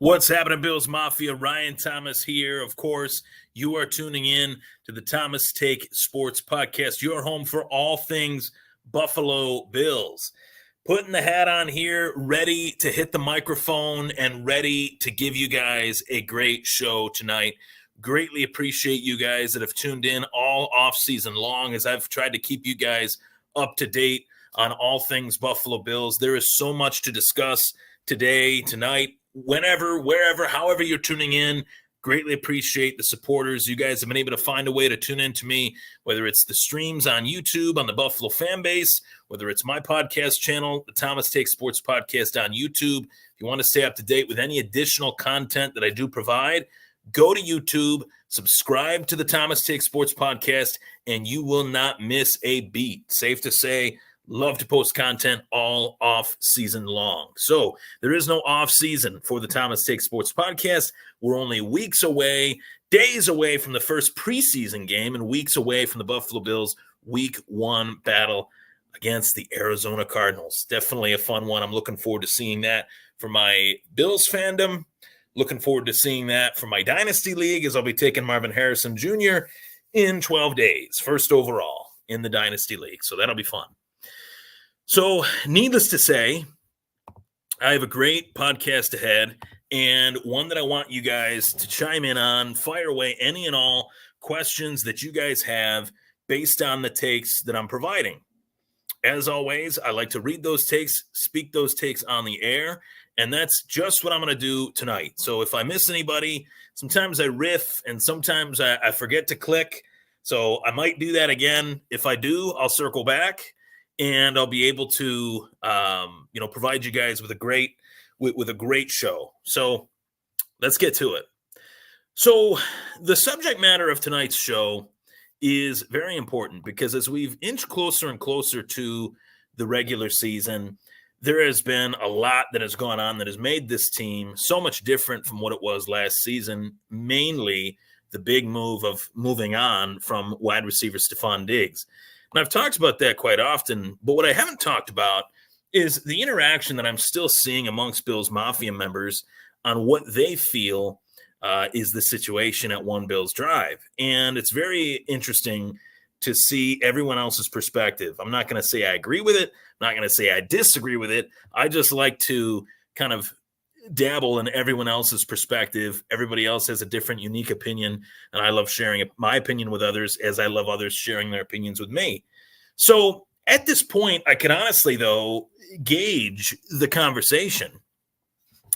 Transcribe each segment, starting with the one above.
What's happening, Bills Mafia? Ryan Thomas here. Of course, you are tuning in to the Thomas Take Sports Podcast, your home for all things Buffalo Bills. Putting the hat on here, ready to hit the microphone and ready to give you guys a great show tonight. Greatly appreciate you guys that have tuned in all off-season long as I've tried to keep you guys up to date on all things Buffalo Bills. There is so much to discuss today, tonight, whenever, wherever, however you're tuning in. Greatly appreciate the supporters. You guys have been able to find a way to tune in to me, whether it's the streams on YouTube on the Buffalo fan base, whether it's my podcast channel, the Thomas Take Sports Podcast on YouTube. If you want to stay up to date with any additional content that I do provide, go to YouTube, subscribe to the Thomas Take Sports Podcast, and you will not miss a beat. Safe to say, love to post content all off season long. So there is no off season for the Thomas Take Sports Podcast. We're only weeks away, days away from the first preseason game and weeks away from the Buffalo Bills Week 1 battle against the Arizona Cardinals. Definitely a fun one. I'm looking forward to seeing that for my Bills fandom. Looking forward to seeing that for my Dynasty League as I'll be taking Marvin Harrison Jr. in 12 days, first overall in the Dynasty League. So that'll be fun. So needless to say, I have a great podcast ahead and one that I want you guys to chime in on, fire away any and all questions that you guys have based on the takes that I'm providing. As always, I like to read those takes, speak those takes on the air, and that's just what I'm going to do tonight. So if I miss anybody, sometimes I riff and sometimes I forget to click. So I might do that again. If I do, I'll circle back. And I'll be able to, provide you guys with a great show. So let's get to it. So the subject matter of tonight's show is very important because as we've inched closer and closer to the regular season, there has been a lot that has gone on that has made this team so much different from what it was last season, mainly the big move of moving on from wide receiver Stephon Diggs. And I've talked about that quite often, but what I haven't talked about is the interaction that I'm still seeing amongst Bills Mafia members on what they feel is the situation at One Bills Drive. And it's very interesting to see everyone else's perspective. I'm not going to say I agree with it. I'm not going to say I disagree with it. I just like to kind of dabble in everyone else's perspective. Everybody else has a different, unique opinion, and I love sharing my opinion with others as I love others sharing their opinions with me. So at this point, I can honestly, though, gauge the conversation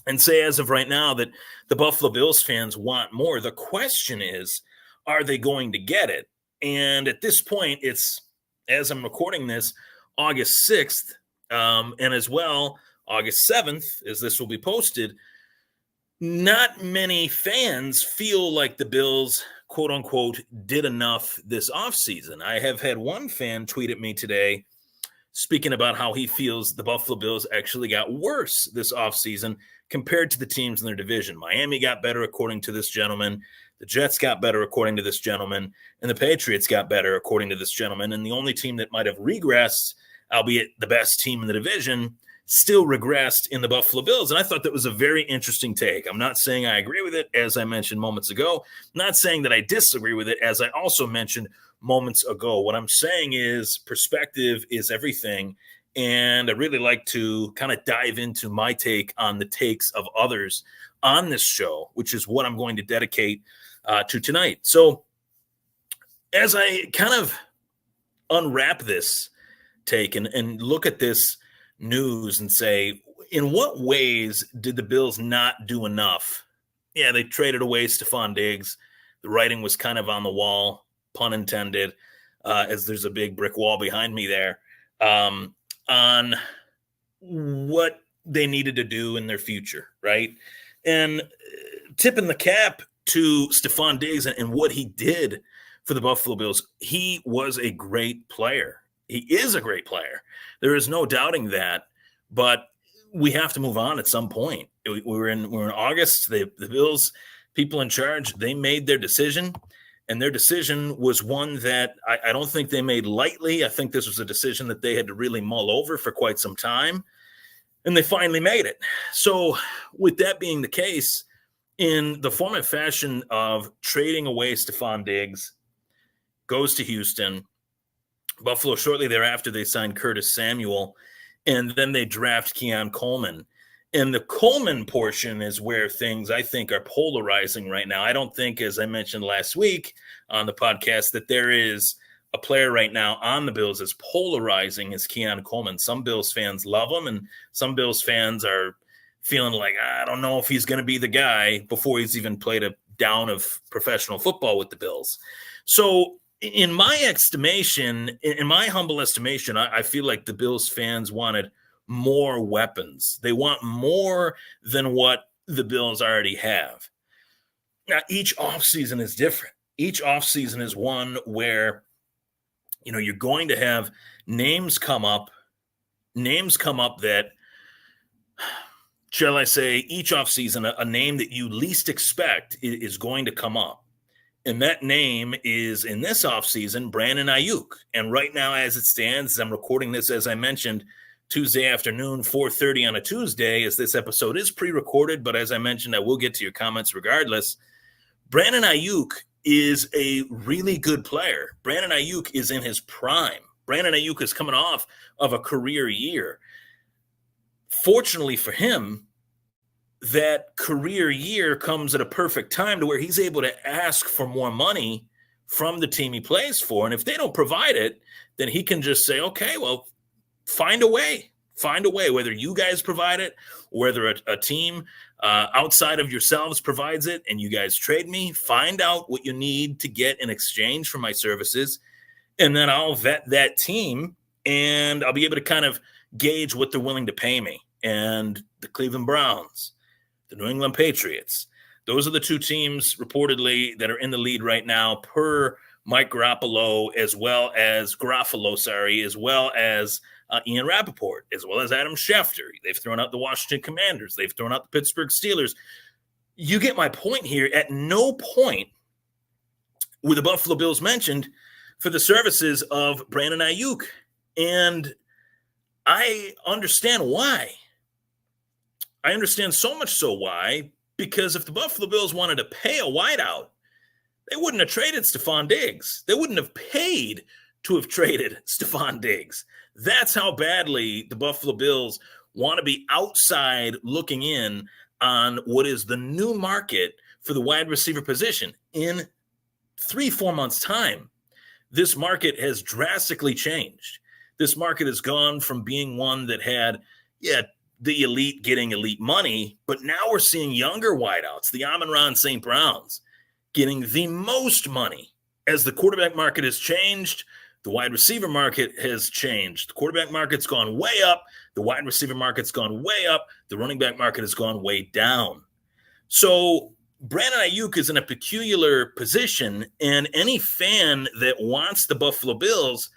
and say as of right now that the Buffalo Bills fans want more. The question is, are they going to get it? And at this point, it's, as I'm recording this, August 6th, and as well, August 7th, as this will be posted, not many fans feel like the Bills, quote unquote, did enough this offseason. I have had one fan tweet at me today speaking about how he feels the Buffalo Bills actually got worse this offseason compared to the teams in their division. Miami got better, according to this gentleman. The Jets got better, according to this gentleman. And the Patriots got better, according to this gentleman. And the only team that might have regressed, albeit the best team in the division, still regressed in the Buffalo Bills. And I thought that was a very interesting take. I'm not saying I agree with it, as I mentioned moments ago. I'm not saying that I disagree with it, as I also mentioned moments ago. What I'm saying is perspective is everything. And I really like to kind of dive into my take on the takes of others on this show, which is what I'm going to dedicate to tonight. So as I kind of unwrap this take and look at this news and say, in what ways did the Bills not do enough? Yeah, they traded away Stephon Diggs. The writing was kind of on the wall, pun intended, as there's a big brick wall behind me there, on what they needed to do in their future, right? And tipping the cap to Stephon Diggs and what he did for the Buffalo Bills. He was a great player. He is a great player. There is no doubting that, but we have to move on at some point. We're in August. The Bills people in charge, they made their decision, and their decision was one that I don't think they made lightly. I think this was a decision that they had to really mull over for quite some time. And they finally made it. So with that being the case, in the form and fashion of trading away Stephon Diggs, goes to Houston. Buffalo, shortly thereafter, they signed Curtis Samuel, and then they draft Keon Coleman. And the Coleman portion is where things, I think, are polarizing right now. I don't think, as I mentioned last week on the podcast, that there is a player right now on the Bills as polarizing as Keon Coleman. Some Bills fans love him, and some Bills fans are feeling like, I don't know if he's going to be the guy before he's even played a down of professional football with the Bills. So in my estimation, in my humble estimation, I feel like the Bills fans wanted more weapons. They want more than what the Bills already have. Now, each offseason is different. Each offseason is one where, you're going to have names come up that, shall I say, each offseason, a name that you least expect is going to come up. And that name is, in this offseason, Brandon Ayuk. And right now, as it stands, as I'm recording this, as I mentioned, Tuesday afternoon, 4:30 on a Tuesday, as this episode is pre-recorded. But as I mentioned, I will get to your comments regardless. Brandon Ayuk is a really good player. Brandon Ayuk is in his prime. Brandon Ayuk is coming off of a career year. Fortunately for him, that career year comes at a perfect time to where he's able to ask for more money from the team he plays for. And if they don't provide it, then he can just say, okay, well, find a way, whether you guys provide it, or whether a team outside of yourselves provides it and you guys trade me, find out what you need to get in exchange for my services. And then I'll vet that team and I'll be able to kind of gauge what they're willing to pay me. And the Cleveland Browns, the New England Patriots, those are the two teams reportedly that are in the lead right now per Mike Garofalo, as well as Ian Rappaport, as well as Adam Schefter. They've thrown out the Washington Commanders. They've thrown out the Pittsburgh Steelers. You get my point here. At no point were the Buffalo Bills mentioned for the services of Brandon Ayuk. And I understand why. I understand so much so why, because if the Buffalo Bills wanted to pay a wideout, they wouldn't have traded Stephon Diggs. They wouldn't have paid to have traded Stephon Diggs. That's how badly the Buffalo Bills want to be outside looking in on what is the new market for the wide receiver position. In 3-4 months' time, this market has drastically changed. This market has gone from being one that had, the elite getting elite money, but now we're seeing younger wideouts, the Amon-Ra St. Browns, getting the most money. As the quarterback market has changed, the wide receiver market has changed. The quarterback market's gone way up. The wide receiver market's gone way up. The running back market has gone way down. So Brandon Ayuk is in a peculiar position, and any fan that wants the Buffalo Bills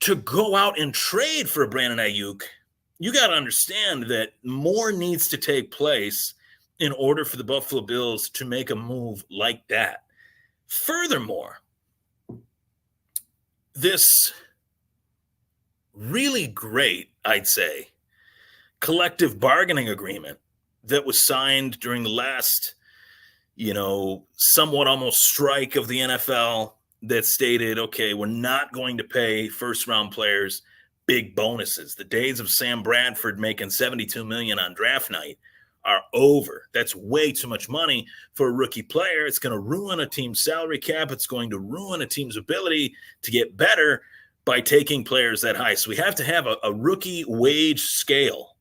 to go out and trade for Brandon Ayuk, you got to understand that more needs to take place in order for the Buffalo Bills to make a move like that. Furthermore, this really great, I'd say, collective bargaining agreement that was signed during the last, somewhat almost strike of the NFL that stated, okay, we're not going to pay first-round players big bonuses. The days of Sam Bradford making $72 million on draft night are over. That's way too much money for a rookie player. It's going to ruin a team's salary cap. It's going to ruin a team's ability to get better by taking players that high. So we have to have a rookie wage scale.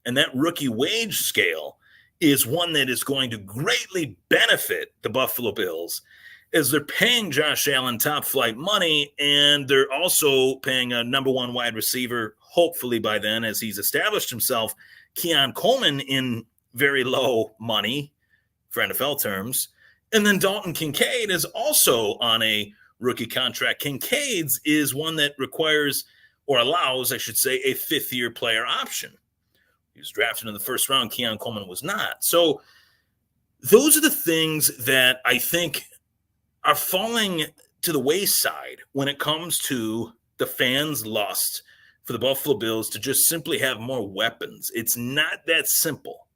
And that rookie wage scale is one that is going to greatly benefit the Buffalo Bills, as they're paying Josh Allen top flight money, and they're also paying a number one wide receiver, hopefully by then, as he's established himself, Keon Coleman, in very low money for NFL terms. And then Dalton Kincaid is also on a rookie contract. Kincaid's is one that requires, or allows, I should say, a fifth-year player option. He was drafted in the first round. Keon Coleman was not. So those are the things that I think are falling to the wayside when it comes to the fans' lust for the Buffalo Bills to just simply have more weapons. It's not that simple.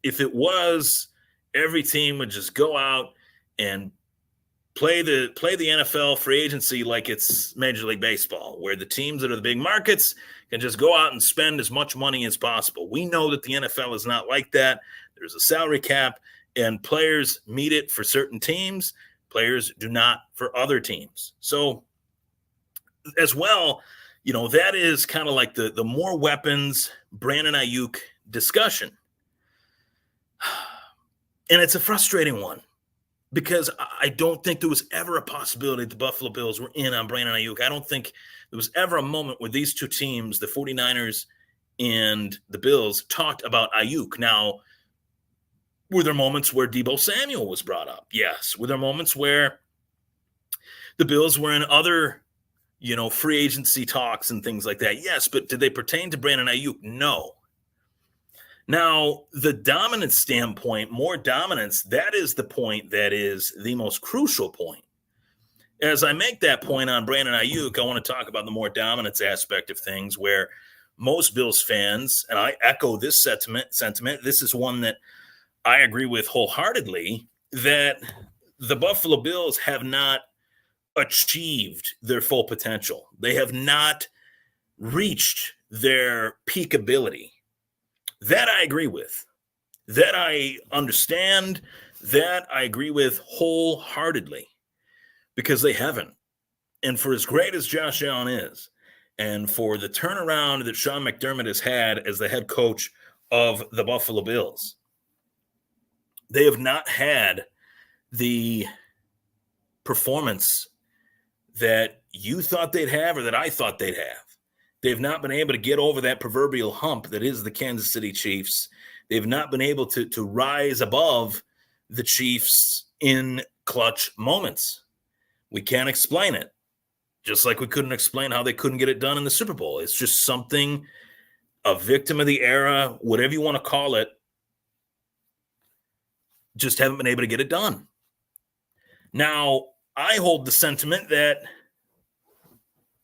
If it was, every team would just go out and play the NFL free agency like it's Major League Baseball, where the teams that are the big markets can just go out and spend as much money as possible. We know that the NFL is not like that. There's a salary cap, and players meet it for certain teams. Players do not for other teams. So as well, that is kind of like the more weapons, Brandon Ayuk discussion. And it's a frustrating one because I don't think there was ever a possibility the Buffalo Bills were in on Brandon Ayuk. I don't think there was ever a moment where these two teams, the 49ers and the Bills, talked about Ayuk. Now, were there moments where Deebo Samuel was brought up? Yes. Were there moments where the Bills were in other, free agency talks and things like that? Yes. But did they pertain to Brandon Ayuk? No. Now, the dominance standpoint, more dominance, that is the point that is the most crucial point. As I make that point on Brandon Ayuk, I want to talk about the more dominance aspect of things, where most Bills fans, and I echo this sentiment, this is one that I agree with wholeheartedly, that the Buffalo Bills have not achieved their full potential. They have not reached their peak ability. That I agree with. That I understand. That I agree with wholeheartedly, because they haven't. And for as great as Josh Allen is, and for the turnaround that Sean McDermott has had as the head coach of the Buffalo Bills, they have not had the performance that you thought they'd have or that I thought they'd have. They've not been able to get over that proverbial hump that is the Kansas City Chiefs. They've not been able to rise above the Chiefs in clutch moments. We can't explain it. Just like we couldn't explain how they couldn't get it done in the Super Bowl. It's just something, a victim of the era, whatever you want to call it, just haven't been able to get it done. Now, I hold the sentiment that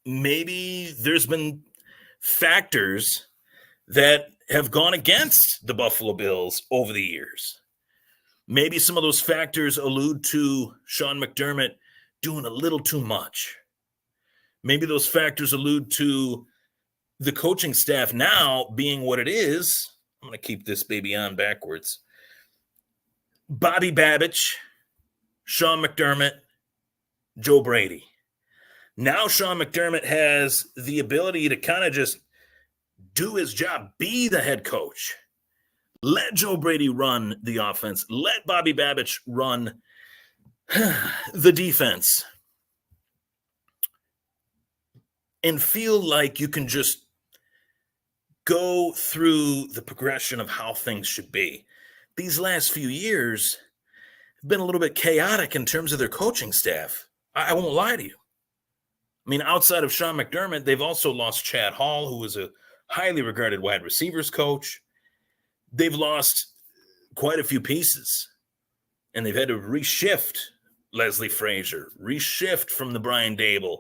maybe there's been factors that have gone against the Buffalo Bills over the years. Maybe some of those factors allude to Sean McDermott doing a little too much. Maybe those factors allude to the coaching staff now being what it is. I'm going to keep this baby on backwards. Bobby Babich, Sean McDermott, Joe Brady. Now Sean McDermott has the ability to kind of just do his job, be the head coach. Let Joe Brady run the offense. Let Bobby Babich run the defense. And feel like you can just go through the progression of how things should be. These last few years have been a little bit chaotic in terms of their coaching staff. I won't lie to you. I mean, outside of Sean McDermott, they've also lost Chad Hall, who was a highly regarded wide receivers coach. They've lost quite a few pieces, and they've had to reshift Leslie Frazier, reshift from the Brian Dable,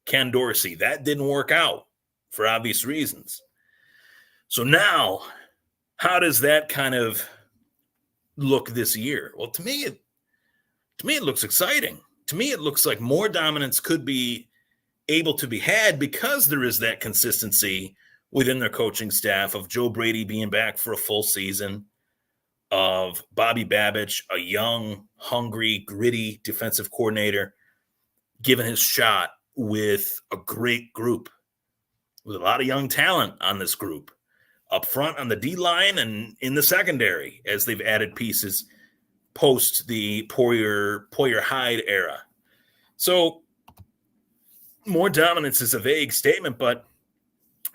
Ken Dorsey. That didn't work out for obvious reasons. So now, how does that kind of look this year? Well, to me, it looks exciting. To me, it looks like more dominance could be able to be had because there is that consistency within their coaching staff of Joe Brady being back for a full season, of Bobby Babich, a young, hungry, gritty defensive coordinator, given his shot with a great group, with a lot of young talent on this group, up front on the D-line and in the secondary, as they've added pieces post the Poyer Hyde era. So more dominance is a vague statement, but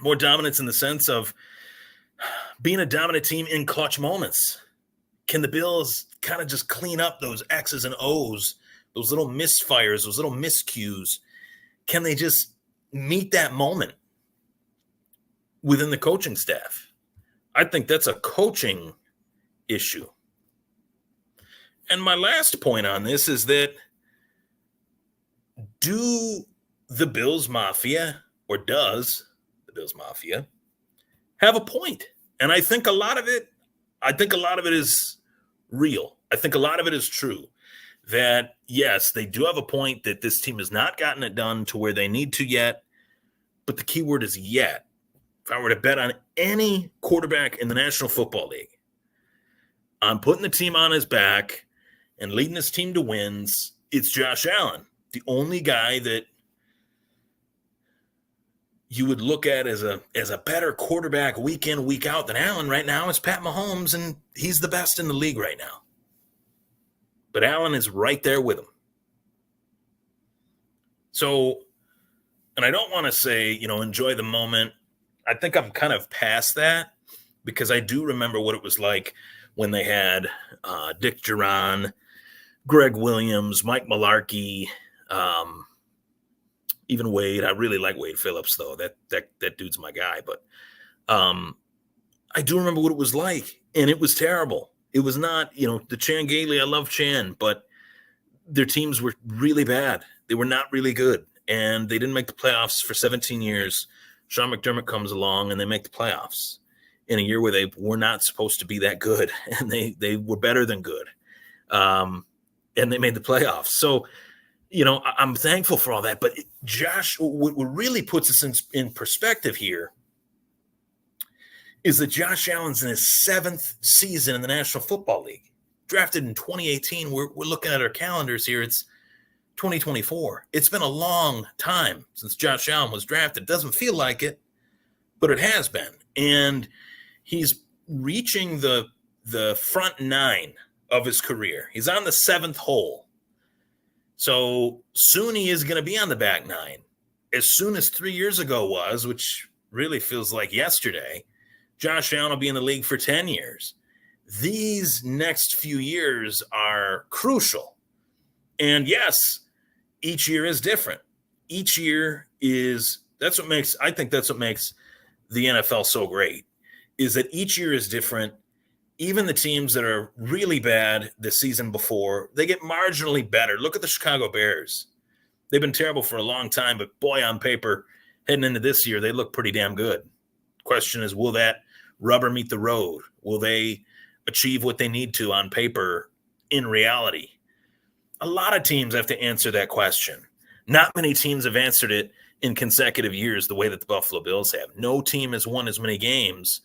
more dominance in the sense of being a dominant team in clutch moments. Can the Bills kind of just clean up those X's and O's, those little misfires, those little miscues? Can they just meet that moment within the coaching staff? I think that's a coaching issue. And my last point on this is that do the Bills Mafia, or does the Bills Mafia, have a point. And I think a lot of it is real. I think a lot of it is true. That, yes, they do have a point that this team has not gotten it done to where they need to yet. But the key word is yet. If I were to bet on any quarterback in the National Football League, on putting the team on his back and leading his team to wins, it's Josh Allen. The only guy that you would look at as a better quarterback week in, week out than Allen right now is Pat Mahomes, and he's the best in the league right now. But Allen is right there with him. So, and I don't want to say, enjoy the moment. I think I'm kind of past that because I do remember what it was like when they had Dick Duran, Greg Williams, Mike Mularkey, even Wade. I really like Wade Phillips, though. That dude's my guy. But I do remember what it was like, and it was terrible. It was not, the Chan Gailey, I love Chan, but their teams were really bad. They were not really good, and they didn't make the playoffs for 17 years. Sean McDermott comes along, and they make the playoffs in a year where they were not supposed to be that good, and they were better than good, and they made the playoffs. So, I'm thankful for all that. But Josh, what really puts us in perspective here is that Josh Allen's in his 7th season in the National Football League. Drafted in 2018. We're looking at our calendars here. It's 2024. It's been a long time since Josh Allen was drafted. It doesn't feel like it, but it has been. And he's reaching the front 9 of his career. He's on the 7th hole. So soon he is going to be on the back 9. As soon as 3 years ago was, which really feels like yesterday, Josh Allen will be in the league for 10 years. These next few years are crucial. And yes, each year is different. Each year that's what makes the NFL so great, is that each year is different. Even the teams that are really bad the season before, they get marginally better. Look at the Chicago Bears. They've been terrible for a long time, but boy, on paper, heading into this year, they look pretty damn good. Question is, will that rubber meet the road? Will they achieve what they need to on paper in reality? A lot of teams have to answer that question. Not many teams have answered it in consecutive years the way that the Buffalo Bills have. No team has won as many games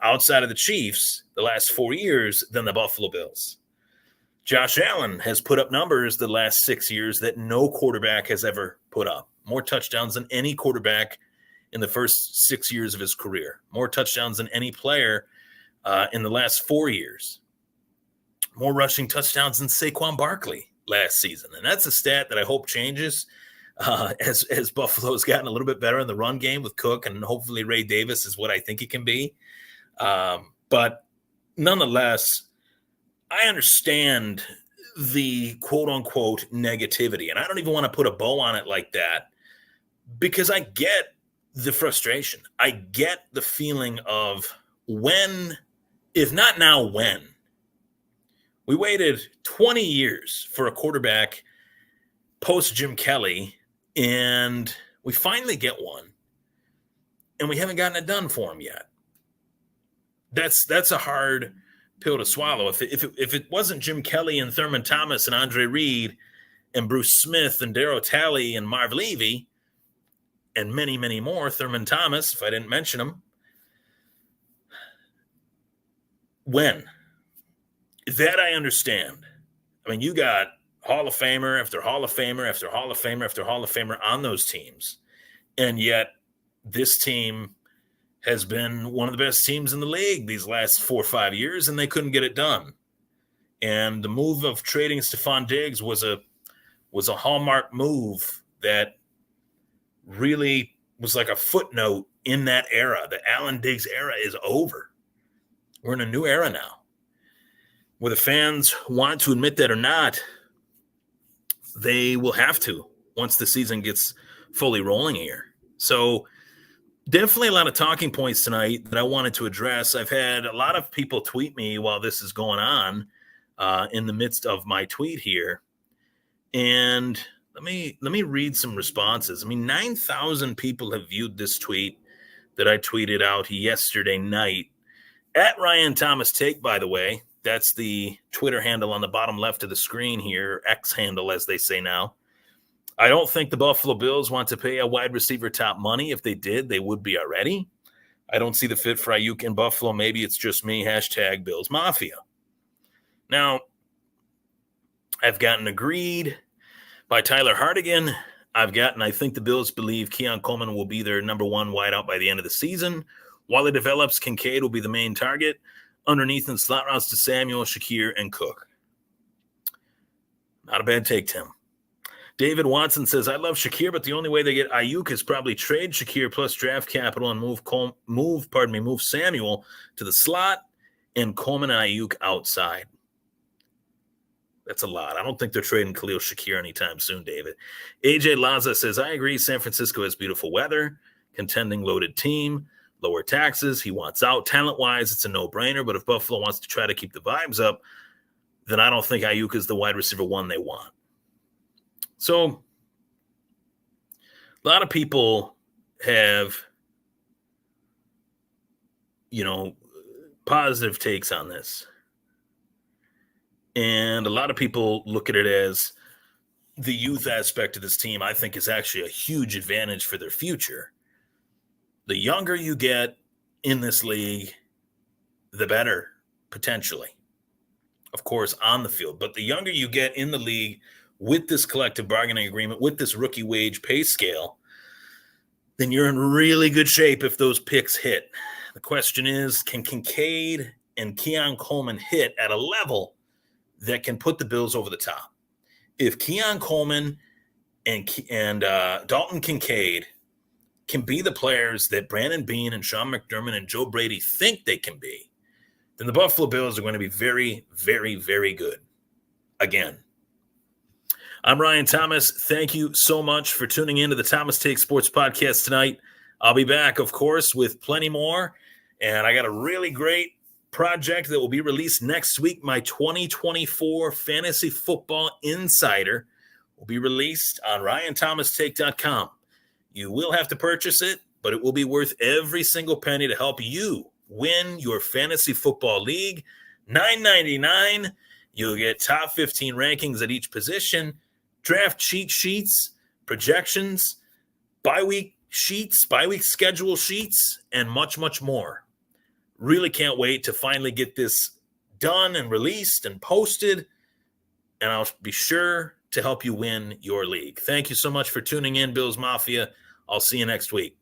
outside of the Chiefs the last 4 years than the Buffalo Bills. Josh Allen has put up numbers the last 6 years that no quarterback has ever put up. More touchdowns than any quarterback in the first 6 years of his career. More touchdowns than any player in the last 4 years. More rushing touchdowns than Saquon Barkley last season. And that's a stat that I hope changes as Buffalo's gotten a little bit better in the run game with Cook, and hopefully Ray Davis is what I think he can be. But nonetheless, I understand the quote-unquote negativity, and I don't even want to put a bow on it like that, because I get the frustration. I get the feeling of when, if not now, when. We waited 20 years for a quarterback post Jim Kelly, and we finally get one, and we haven't gotten it done for him yet. That's a hard pill to swallow. If it wasn't Jim Kelly and Thurman Thomas and Andre Reed and Bruce Smith and Darryl Talley and Marv Levy and many, many more, Thurman Thomas, if I didn't mention him, when? That I understand. I mean, you got Hall of Famer after Hall of Famer after Hall of Famer after Hall of Famer on those teams. And yet this team has been one of the best teams in the league these last 4 or 5 years, and they couldn't get it done. And the move of trading Stephon Diggs was a hallmark move that really was like a footnote in that era. The Allen Diggs era is over. We're in a new era now. Whether fans want to admit that or not, they will have to once the season gets fully rolling here. So definitely a lot of talking points tonight that I wanted to address. I've had a lot of people tweet me while this is going on in the midst of my tweet here. And let me read some responses. I mean, 9,000 people have viewed this tweet. that I tweeted out yesterday night. At Ryan Thomas Take, by the way, that's the Twitter handle on the bottom left of the screen here, X handle as they say now. I don't think the Buffalo Bills want to pay a wide receiver top money. If they did, they would be already. I don't see the fit for Ayuk in Buffalo. Maybe it's just me, hashtag Bills Mafia. Now, I've gotten agreed by Tyler Hartigan. I think the Bills believe Keon Coleman will be their number one wideout by the end of the season. While it develops, Kincaid will be the main target. Underneath in slot routes to Samuel, Shakir, and Cook. Not a bad take, Tim. David Watson says, I love Shakir, but the only way they get Ayuk is probably trade Shakir plus draft capital and move Samuel to the slot and Coleman and Ayuk outside. That's a lot. I don't think they're trading Khalil Shakir anytime soon, David. AJ Laza says, I agree. San Francisco has beautiful weather, contending loaded team, lower taxes. He wants out. Talent-wise, it's a no-brainer, but if Buffalo wants to try to keep the vibes up, then I don't think Ayuk is the wide receiver one they want. So, a lot of people have, positive takes on this. And a lot of people look at it as the youth aspect of this team, I think, is actually a huge advantage for their future. The younger you get in this league, the better, potentially. Of course, on the field. But the younger you get in the league with this collective bargaining agreement, with this rookie wage pay scale, then you're in really good shape if those picks hit. The question is, can Kincaid and Keon Coleman hit at a level that can put the Bills over the top? If Keon Coleman and Dalton Kincaid can be the players that Brandon Beane and Sean McDermott and Joe Brady think they can be, then the Buffalo Bills are going to be very, very, very good again. I'm Ryan Thomas. Thank you so much for tuning in to the Thomas Take Sports Podcast tonight. I'll be back, of course, with plenty more. And I got a really great project that will be released next week. My 2024 Fantasy Football Insider will be released on RyanThomasTake.com. You will have to purchase it, but it will be worth every single penny to help you win your fantasy football league. $9.99. You'll get top 15 rankings at each position, draft cheat sheets, projections, bye-week sheets, bye-week schedule sheets, and much, much more. Really can't wait to finally get this done and released and posted, and I'll be sure to help you win your league. Thank you so much for tuning in, Bills Mafia. I'll see you next week.